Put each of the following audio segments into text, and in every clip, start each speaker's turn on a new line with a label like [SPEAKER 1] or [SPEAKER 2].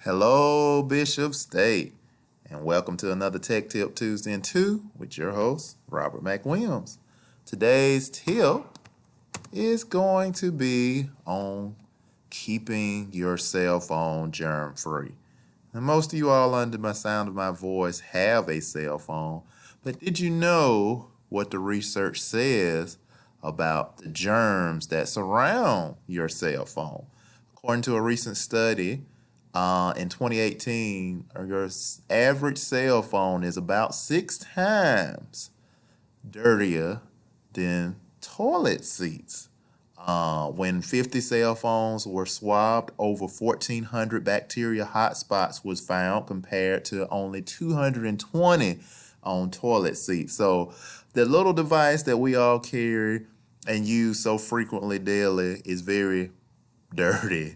[SPEAKER 1] Hello, Bishop State, and welcome to another Tech Tip Tuesday in 2 with your host, Robert McWilliams. Today's tip is going to be on keeping your cell phone germ-free. And most of you all under my sound of my voice have a cell phone, but did you know what the research says about the germs that surround your cell phone? According to a recent study, in 2018, your average cell phone is about 6 times dirtier than toilet seats. When 50 cell phones were swabbed, over 1,400 bacteria hotspots was found compared to only 220 on toilet seats. So the little device that we all carry and use so frequently daily is very dirty.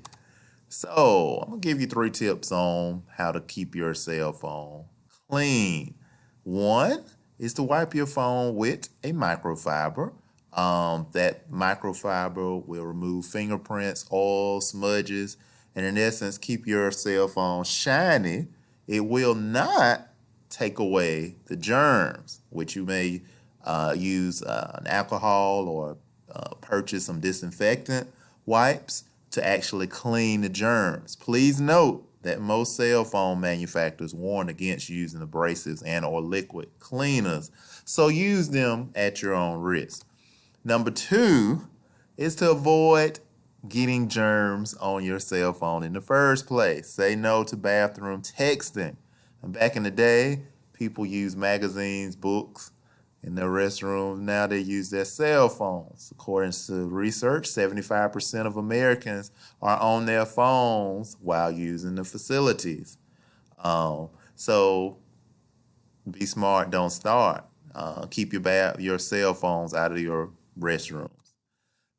[SPEAKER 1] So I'm going to give you 3 tips on how to keep your cell phone clean. One is to wipe your phone with a microfiber. That microfiber will remove fingerprints, oil, smudges, and in essence, keep your cell phone shiny. It will not take away the germs, which you may use an alcohol or purchase some disinfectant wipes to actually clean the germs. Please note that most cell phone manufacturers warn against using abrasives and or liquid cleaners, so use them at your own risk. Number 2 is to avoid getting germs on your cell phone in the first place. Say no to bathroom texting. And back in the day, people used magazines, books in their restrooms. Now they use their cell phones. According to research, 75% of Americans are on their phones while using the facilities. So be smart, don't start. Keep your cell phones out of your restrooms.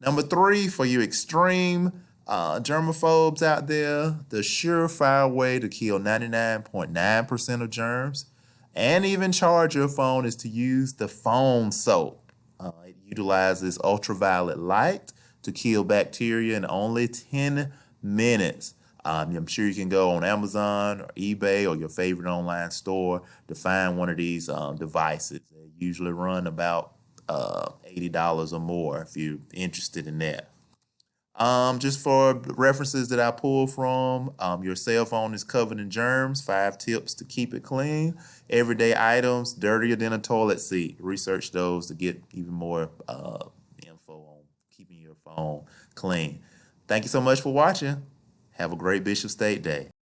[SPEAKER 1] Number 3, for you extreme germaphobes out there, the surefire way to kill 99.9% of germs and even charge your phone is to use the phone soap. It utilizes ultraviolet light to kill bacteria in only 10 minutes. I'm sure you can go on Amazon or eBay or your favorite online store to find one of these devices. They usually run about $80 or more if you're interested in that. Just for references that I pull from, your cell phone is covered in germs. 5 tips to keep it clean. Everyday items, dirtier than a toilet seat. Research those to get even more info on keeping your phone clean. Thank you so much for watching. Have a great Bishop State Day.